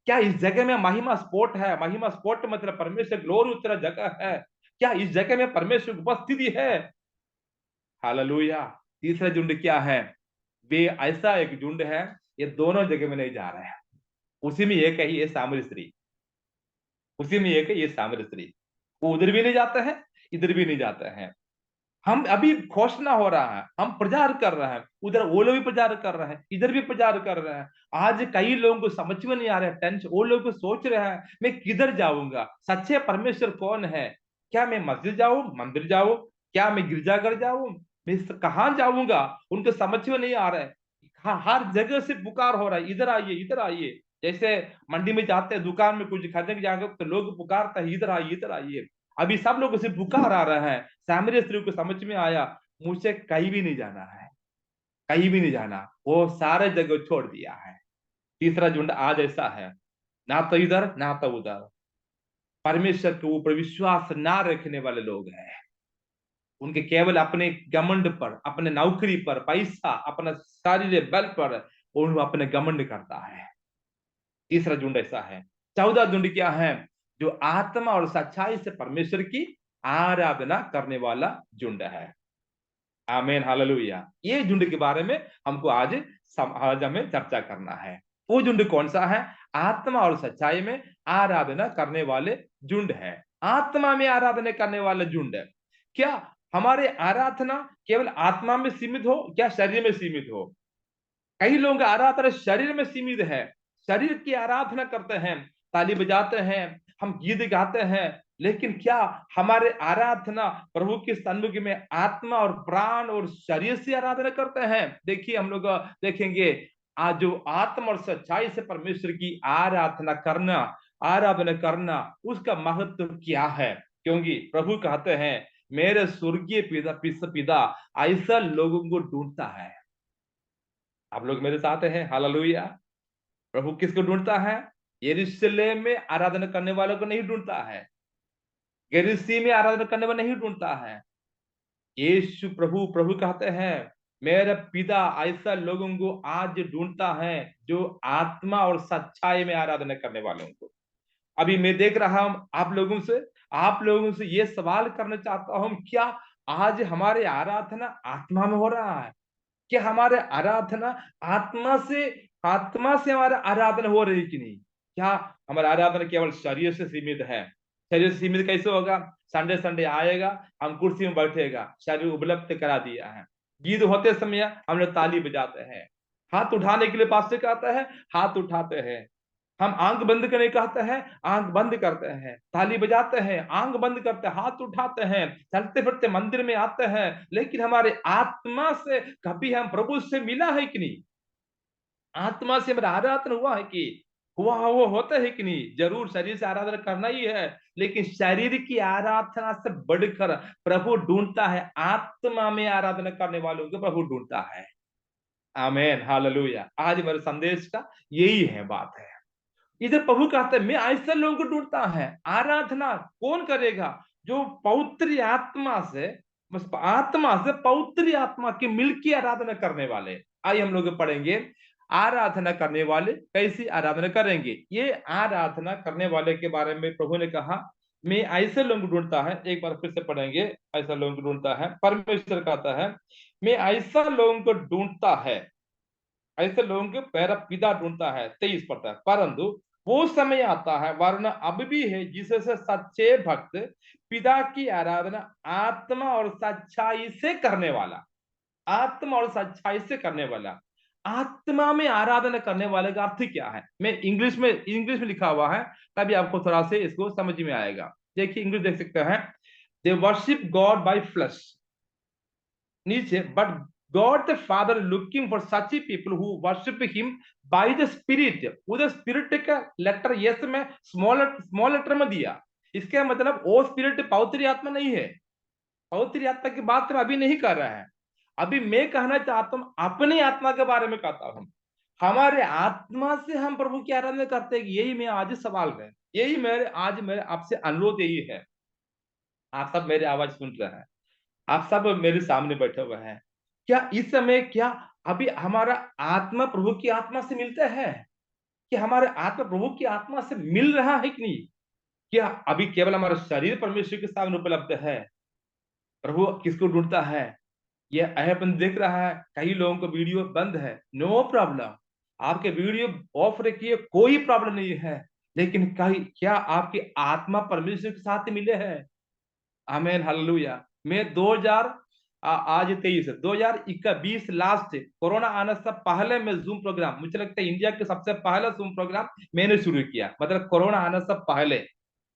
क्या इस जगह में महिमा स्पॉट है? महिमा स्पॉट मतलब परमेश्वर ग्लोरी उतरा जगह है। क्या इस जगह में परमेश्वर की उपस्थिति है? हालेलुया। तीसरा झुंड क्या है? वे ऐसा एक झुंड है, ये दोनों जगह में नहीं जा रहे हैं, उसी में एक है ये सामरी स्त्री, उसी में एक है ये सामरी स्त्री। वो उधर भी नहीं जाता है, इधर भी नहीं जाता है। हम अभी घोषणा हो रहा है, हम प्रचार कर रहे हैं, उधर वो लोग भी प्रचार कर रहे हैं, इधर भी प्रचार कर रहे हैं। आज कई लोगों को समझ में नहीं आ रहा है, टेंशन, वो लोग सोच रहे हैं मैं किधर जाऊंगा, सच्चे परमेश्वर कौन है? क्या मैं मस्जिद जाऊं, मंदिर जाऊं, क्या मैं गिरजाघर जाऊं, मैं कहाँ जाऊंगा? उनको समझ में नहीं आ रहा है। हर जगह से पुकार हो रहा है, इधर आइए, इधर आइए। जैसे मंडी में जाते हैं, दुकान में कुछ खरीदने जाएंगे तो लोग पुकारता है, इधर आइए, इधर आइए। अभी सब लोग उसे पुकार आ रहा है। सामरी स्त्री को समझ में आया मुझे कहीं भी नहीं जाना है, कहीं भी नहीं जाना, वो सारे जगह छोड़ दिया है। तीसरा झुंड आज ऐसा है, ना तो इधर ना तो उधर, परमेश्वर के ऊपर विश्वास ना रखने वाले लोग हैं। उनके केवल अपने घमंड पर, अपने नौकरी पर, पैसा, अपना शारीरिक बल पर उन अपने घमंड करता है। तीसरा झुंड ऐसा है। चौथा झुंड क्या है? जो आत्मा और सच्चाई से परमेश्वर की आराधना करने वाला झुंड है। आमीन हालेलुया। ये झुंड के बारे में हमको आज हमें चर्चा करना है। वो झुंड कौन सा है? आत्मा और सच्चाई में आराधना करने वाले झुंड है। आत्मा में आराधना करने वाले झुंड है। क्या हमारे आराधना केवल आत्मा में सीमित हो, क्या शरीर में सीमित हो? कई लोगों का आराधना शरीर में सीमित है, शरीर की आराधना करते हैं, ताली बजाते हैं, हम गीत गाते हैं, लेकिन क्या हमारे आराधना प्रभु के सन्मुख में आत्मा और प्राण और शरीर से आराधना करते हैं? देखिए हम लोग देखेंगे आज जो आत्मा और सच्चाई से परमेश्वर की आराधना करना उसका महत्व क्या है? क्योंकि प्रभु कहते हैं मेरे स्वर्गीय पिता ऐसा लोगों को ढूंढता है। आप लोग मेरे साथ हैं? हालेलुया। प्रभु किसको ढूंढता है? यरूशलेम में आराधना करने वालों को नहीं ढूंढता है, गेरिसी में आराधना करने वाले नहीं ढूंढता है। यीशु प्रभु प्रभु कहते हैं मेरा पिता ऐसा लोगों को आज ढूंढता है जो आत्मा और सच्चाई में आराधना करने वालों को। अभी मैं देख रहा हूं आप लोगों से ये सवाल करना चाहता हूं, क्या आज हमारे आराधना आत्मा में हो रहा है? क्या हमारे आराधना आत्मा से आत्मा से हमारा आराधना हो रही कि नहीं? क्या हमारा आराधना केवल शरीर से सीमित है? शरीर से सीमित कैसे होगा? संडे संडे आएगा, हम कुर्सी में बैठेगा, शरीर उपलब्ध करा दिया है। गीत होते समय हम लोग ताली बजाते हैं, हाथ उठाने के लिए पास्टर कहता है हाथ उठाते हैं, हम आंख बंद करने कहते हैं आंख बंद करते हैं, ताली बजाते हैं, आंख बंद करते हैं, हाथ उठाते हैं, चलते फिरते मंदिर में आते हैं, लेकिन हमारे आत्मा से कभी हम प्रभु से मिला है कि नहीं? आत्मा से हमारा आराधना हुआ है कि हुआ वो होता है कि नहीं? जरूर शरीर से आराधना करना ही है, लेकिन शरीर की आराधना से बढ़कर प्रभु ढूंढता है आत्मा में आराधना करने वालों को प्रभु ढूंढता है। आमेन, हालेलुया। आज मेरे संदेश का यही है बात है। इधर प्रभु कहते हैं मैं ऐसे लोगों को ढूंढता है। आराधना कौन करेगा? जो पवित्र आत्मा से पवित्र आत्मा की मिलकर आराधना करने वाले। आइए हम लोग पढ़ेंगे आराधना करने वाले कैसी आराधना करेंगे। ये आराधना करने वाले के बारे में प्रभु ने कहा मैं ऐसे लोगों को ढूंढता है। एक बार फिर से पढ़ेंगे, ऐसा लोगों को ढूंढता है। परमेश्वर कहता है मैं ऐसा लोगों को ढूंढता है, ऐसे लोगों के पैरा पिता ढूंढता है। 23 पढ़ता है परंतु वो समय आता है वरना अब भी है जिससे सच्चे भक्त पिता की आराधना आत्मा और सच्चाई से करने वाला, आत्मा और सच्चाई से करने वाला। आत्मा में आराधना करने वाले का अर्थ क्या है? मैं इंग्लिश में लिखा हुआ है, तभी आपको थोड़ा से इसको समझ में आएगा। देखिए इंग्लिश देख सकते हैं, they worship God by flesh नीचे, but God the Father looking for such people who worship Him by the Spirit। उधर स्पिरिट का लेटर यस में स्मॉल लेटर में दिया। इसका मतलब वो स्पिरिट पवित्र आत्मा नहीं है। पवित्र आत्मा की बात मैं अभी नहीं कर रहा है। अभी मैं कहना चाहता हूं अपनी आत्मा के बारे में कहता हूं। हमारे आत्मा से हम प्रभु की आराधना करते हैं, यही मैं आज सवाल है, यही मेरे आपसे अनुरोध यही है। आप सब मेरी आवाज सुन रहे हैं, आप सब मेरे सामने बैठे हुए हैं। क्या इस समय क्या अभी हमारा आत्मा प्रभु की आत्मा से मिलता है? कि हमारे आत्मा प्रभु की आत्मा से मिल रहा है कि नहीं? क्या अभी केवल हमारा शरीर परमेश्वर के सामने उपलब्ध है? प्रभु किसको ढूंढता है? ये अपन देख रहा है कई लोगों को वीडियो बंद है, नो प्रॉब्लम, आपके वीडियो ऑफ रखिए, कोई प्रॉब्लम नहीं है, लेकिन कहीं क्या आपकी आत्मा परमेश्वर के साथ मिले हैं? आमेन, हालेलुया। मैं 2000 आज 23 2021 लास्ट कोरोना आने से पहले मैं जूम प्रोग्राम, मुझे लगता है इंडिया के सबसे पहला जूम प्रोग्राम मैंने शुरू किया, मतलब कोरोना आने से पहले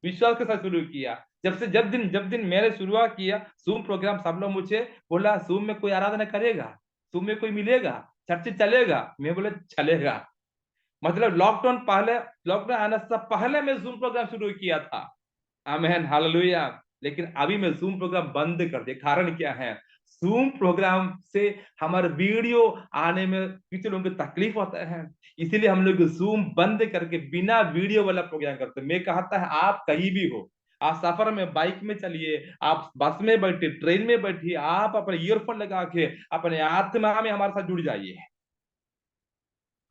विश्वास के साथ शुरू किया। जब दिन मैंने शुरुआत किया जूम प्रोग्राम, सब लोग मुझे बोला जूम में कोई आराधना करेगा, जूम में कोई मिलेगा, चर्च चलेगा? मैं बोले चलेगा। मतलब लॉकडाउन आने से पहले मैं जूम प्रोग्राम शुरू किया था। आमेन, हालेलुया। लेकिन अभी मैं जूम प्रोग्राम बंद कर दिया। कारण क्या है? जूम प्रोग्राम से हमारे वीडियो आने में किसी लोगों को तकलीफ होता है, इसीलिए हम लोग जूम बंद करके बिना वीडियो वाला प्रोग्राम करते हैं। मैं कहता है आप कहीं भी हो, आप सफर में बाइक में चलिए, आप बस में बैठिए, ट्रेन में बैठिए, आप अपने ईयरफोन लगा के अपने आत्मा में हमारे साथ जुड़ जाइए।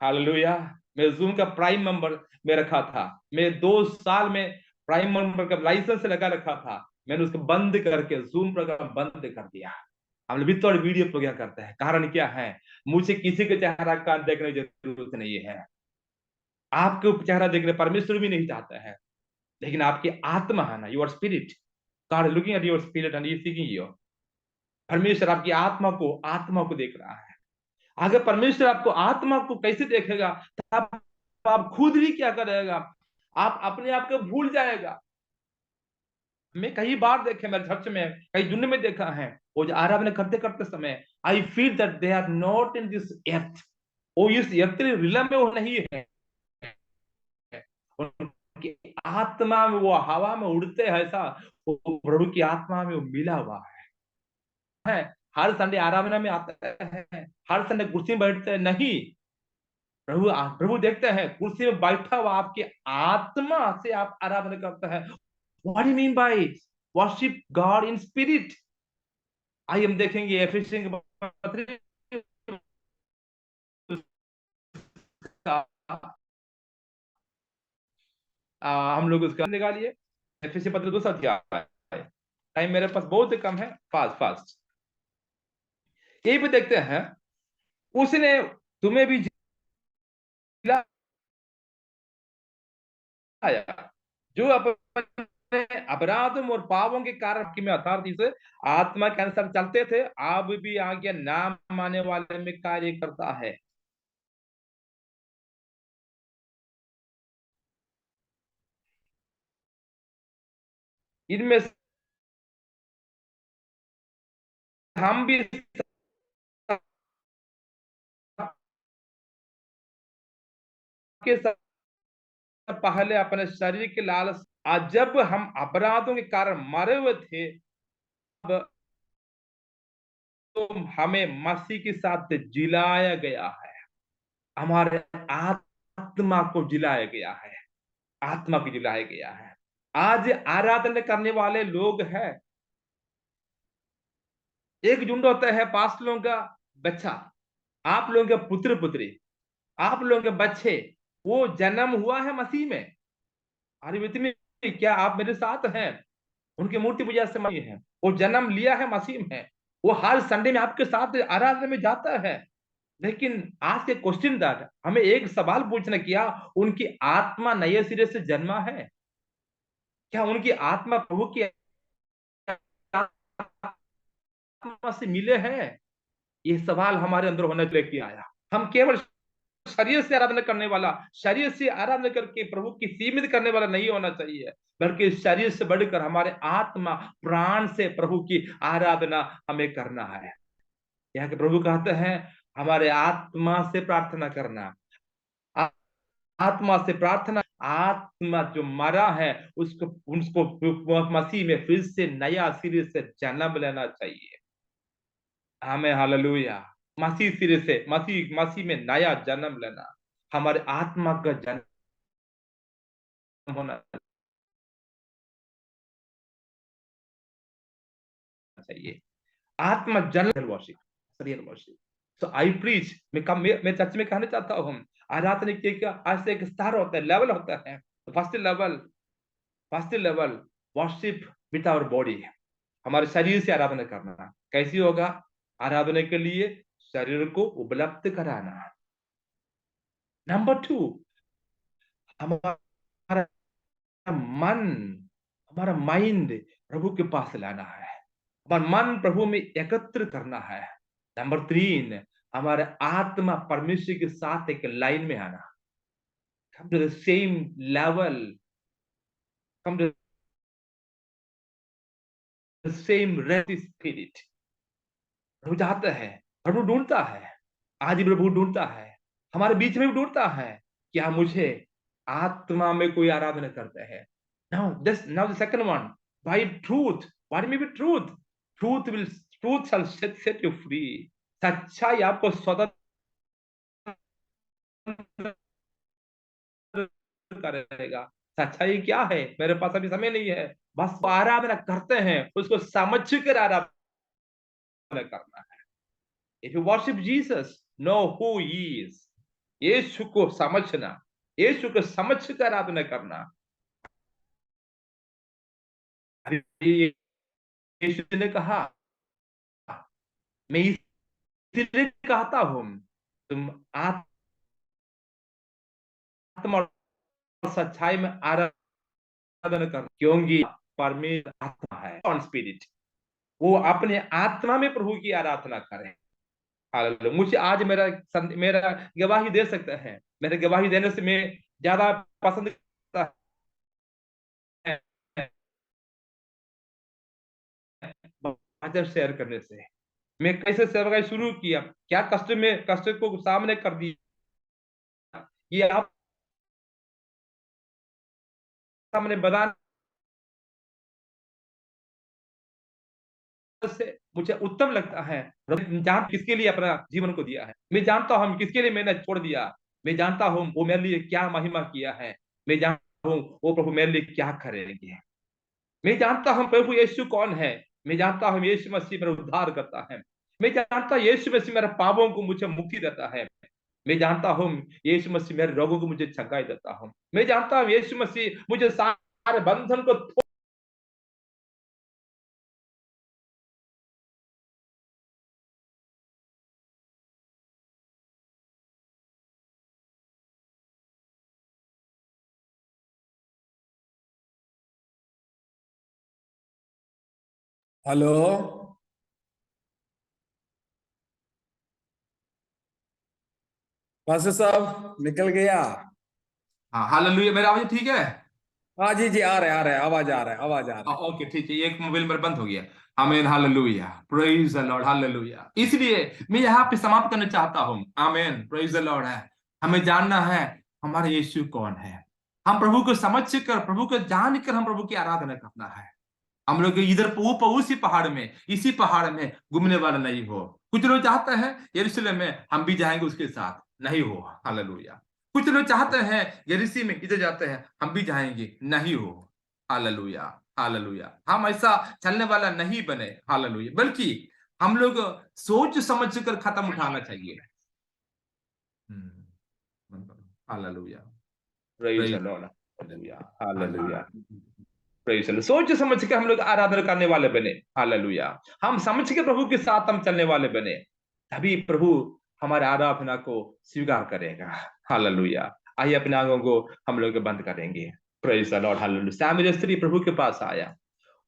हालेलुया। मैं जूम का प्राइम मेंबर में रखा था, मैं 2 साल में प्राइम मेंबर का लाइसेंस लगा रखा था, मैंने उसको बंद करके जूम प्रोग्राम बंद कर दिया। हम लोग विदाउट वीडियो प्रोग्राम करते हैं। कारण क्या है? मुझे किसी के चेहरा का देखने की जरूरत नहीं है, आपके चेहरा देखने परमेश्वर भी नहीं चाहता है, लेकिन आपकी आत्मा है ना, your spirit, God looking at your spirit and he seeking you. परमेश्वर आपकी आत्मा को देख रहा है। अगर परमेश्वर आपको आत्मा को कैसे देखेगा? तब आप खुद ही क्या करेगा, आप अपने आप को भूल जाएगा। मैं कई बार देखे मेरे चर्च में, कई दुनिया में देखा है, वो जो आराधना करते करते समय I feel that they are not in this earth, वो इस earthly realm में वो नहीं है, उनकी आत्मा में वो हवा में उड़ते हैं, ऐसा वो प्रभु की आत्मा में वो मिला हुआ है। हर संडे आराधना में आते हैं, हर संडे कुर्सी में बैठते हैं, नहीं। प्रभु प्रभु देखते हैं कुर्सी में बैठा हुआ आपकी आत्मा से आप आराधना करते हैं। What you mean by worship God in spirit? आइए हम देखेंगे एफिशिएंट के पत्र हम लोग उसका निकालिए, एफिशिएंट पत्र 2 अध्याय। टाइम मेरे पास बहुत कम है, फास्ट फास्ट यही पे देखते हैं। उसने तुम्हें भी जिलाया जो अपने अपराधों और पापों के कारण में अथॉरिटी से आत्मा के अनुसार चलते थे, आप भी आज्ञा ना मानने वाले में कार्य करता है। इनमें से हम भी के पहले अपने शरीर के लालच, आज जब हम अपराधों के कारण मरे हुए थे, अब तो हमें मसीह के साथ जिलाया गया है, हमारे आत्मा को जिलाया गया है, आत्मा को जिलाया गया है। आज आराधना करने वाले लोग हैं, एक झुंड होता है पांच लोगों का बच्चा, आप लोगों के पुत्र पुत्री, आप लोगों के बच्चे, वो जन्म हुआ है मसीह में। अरे इतनी, क्या आप मेरे साथ हैं? उनकी मूर्ति पूजा से मसीह है, वो जन्म लिया है मसीह में, वो हर संडे में आपके साथ आराधना में जाता है। लेकिन आज के क्वेश्चन दैट हमें एक सवाल पूछना, किया उनकी आत्मा नए सिरे से जन्मा है? क्या उनकी आत्मा प्रभु की आत्मा से मिले हैं? ये सवाल हमारे अंदर होने लेके आया। हम केवल शरीर से आराधना करने वाला, शरीर से आराधना करके प्रभु की सीमित करने वाला नहीं होना चाहिए, बल्कि शरीर से बढ़कर हमारे आत्मा प्राण से प्रभु की आराधना हमें करना है। यहाँ के प्रभु कहते हैं हमारे आत्मा से प्रार्थना करना, आत्मा से प्रार्थना, आत्मा जो मरा है उसको उसको मसीह में फिर से नया सिरे से जन्म लेना चाहिए। हमें हालेलुया, मसीह सिरे से मसीह मसीह में नया जन्म लेना, हमारे आत्मा का जन्म होना चाहिए। आत्मा जन्म वर्शिप, रियल वर्शिप। सो आई प्रीच, मैं चर्च में कहना चाहता हूँ, आराधना के क्या आज से एक स्टार होता है, लेवल होता है। First level worship with our body, हमारे शरीर से आराधना करना। कैसी होगा? आराधना के लिए शरीर को उपलब्ध कराना। नंबर 2, हमारा मन, हमारा माइंड प्रभु के पास लाना है, हमारा मन प्रभु में एकत्र करना है। नंबर 3, हमारे आत्मा परमेश्वर के साथ एक लाइन में आना, come to the same level, come to the same rest spirit। प्रभु चाहता है, प्रभु ढूंढता है, आज भी प्रभु ढूंढता है, हमारे बीच में भी ढूंढता है, क्या मुझे आत्मा में कोई आराधना करते हैं। Now the second one, by truth. What mean by truth? Truth will, truth shall set you free. सच्चाई आपको स्वतंत्र करेगा। सच्चाई क्या है? मेरे पास अभी समय नहीं है, बस आराधना करते हैं, उसको समझ कर आराधना करना है। If you worship Jesus, know who he is। यीशु को समझना, यीशु को समझ कर आराधना करना। यीशु ने कहा, मैं इसलिए कहता हूं तुम आत्मा और सच्चाई में आराधना करना, क्योंकि परमेश्वर आत्मा है, ऑन स्पिरिट। वो अपने आत्मा में प्रभु की आराधना करें। हालेलुया। मुझे आज मेरा गवाही दे सकता है, मेरे गवाही देने से मैं ज्यादा पसंद करता है वचन शेयर करने से। मैं कैसे सेवा शुरू किया, क्या कष्ट को सामने कर दिया, ये आप सामने बताने से मुझे उत्तम लगता है। जान किसके लिए अपना जीवन को दिया है, मैं जानता हूं किसके लिए मैंने छोड़ दिया, मैं जानता हूं वो मेरे लिए क्या महिमा किया है, मैं जानता हूं वो प्रभु मेरे लिए क्या करेंगे। मैं जानता हूं प्रभु यीशु कौन है, मैं जानता हूं यीशु मसीह मेरा उद्धार करता है, मैं जानता हूं यीशु मसीह मेरे पापों को मुझे मुक्ति देता है, मैं जानता हूं यीशु मसीह मेरे रोगों को मुझे चंगाई देता हूं, मैं जानता हूं यीशु मसीह मुझे सारे बंधन को। हेलो, पास्टर साहब निकल गया। हाँ हालेलुया। मेरा आवाज ठीक है? हाँ जी जी, आ रहे आवाज आ रहा है, आवाज आ रहा है। ओके ठीक है, एक मोबाइल पर बंद हो गया। आमीन hallelujah, praise the Lord hallelujah. इसलिए मैं यहाँ पे समाप्त करना चाहता हूँ। आमीन, प्रेज द लॉर्ड है। हमें जानना है हमारा यीशु कौन है। हम प्रभु को समझ कर, प्रभु को जान कर हम प्रभु की आराधना करना है। हम लोग इधर उसी पहाड़ में, इसी पहाड़ में घूमने वाला नहीं हो। कुछ लोग चाहते हैं यरूशलेम में हम भी जाएंगे उसके साथ, नहीं हो। हालेलुया। कुछ लोग चाहते हैं यरूशलेम में इधर जाते हैं हम भी जाएंगे, नहीं हो। Hallelujah, hallelujah. हम ऐसा चलने वाला नहीं बने। हालेलुया। बल्कि हम लोग सोच समझ कर खत्म उठाना चाहिए। Hallelujah, praise the Lord hallelujah, hallelujah. Praise the Lord. सोच समझ के हम लोग आराधना करने वाले बने। हालेलुया। हम समझ के प्रभु के साथ हम चलने वाले बने, तभी प्रभु हमारे आराधना को स्वीकार करेगा। हालेलुया। आइए अपने आंखों को हम लोग बंद करेंगे। Praise the Lord hallelujah. सामरी स्त्री प्रभु के पास आया,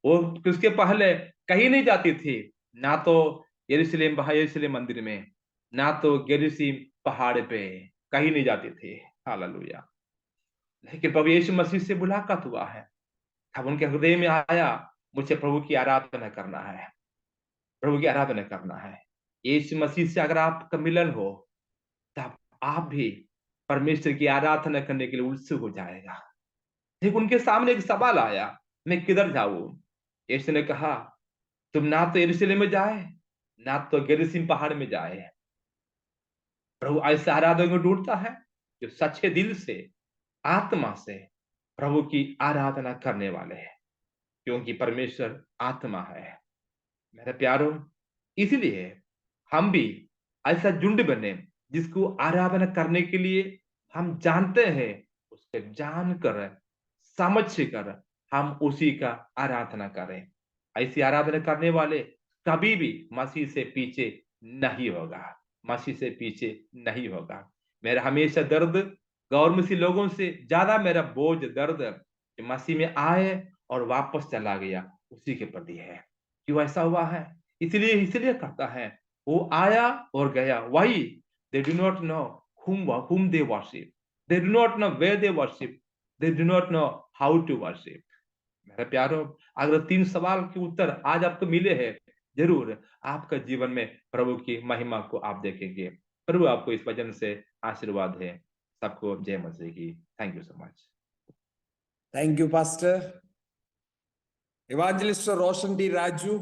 वो उसके पहले कहीं नहीं जाती थी, ना तो यरूशलेम मंदिर में, ना तो यरूशलेम पहाड़ पे, कहीं नहीं जाती थी। हालेलुया। लेकिन प्रभु यीशु मसीह से मुलाकात हुआ है, तब उनके हृदय में आया मुझे प्रभु की आराधना करना है, प्रभु की आराधना करना है। यीशु मसीह से अगर आपका मिलन हो, तब आप भी परमेश्वर की आराधना करने के लिए उत्सुक हो जाएगा। लेकिन उनके सामने एक सवाल आया, मैं किधर जाऊं? यीशु ने कहा, तुम ना तो यरूशलेम में जाए, ना तो गेरिसिम पहाड़ में जाए। प्रभु ऐसे आराधक को ढूंढता है जो सच्चे दिल से, आत्मा से प्रभु की आराधना करने वाले हैं, क्योंकि परमेश्वर आत्मा है। मेरे प्यारो, इसलिए हम भी ऐसा झुंड बने जिसको आराधना करने के लिए हम जानते हैं, उसके जानकर, समझ कर हम उसी का आराधना करें। ऐसी आराधना करने वाले कभी भी मसीह से पीछे नहीं होगा, मसीह से पीछे नहीं होगा। मेरा हमेशा दर्द गौर मसीह लोगों से ज्यादा मेरा बोझ दर्द कि मसीह में आए और वापस चला गया, उसी के प्रति है। क्यों ऐसा हुआ है? इसलिए कहता है, वो आया और गया, वही they do not no whom they worship, they do not know where they worship, they do not know how to worship। मेरे प्यारो, अगर 3 सवाल के उत्तर आज आपको मिले हैं, जरूर आपका जीवन में प्रभु की महिमा को आप देखेंगे। प्रभु आपको इस वचन से आशीर्वाद है। सबको जय मसीह की। Thank you so much. Thank you pastor. Evangelist Roshan D Raju.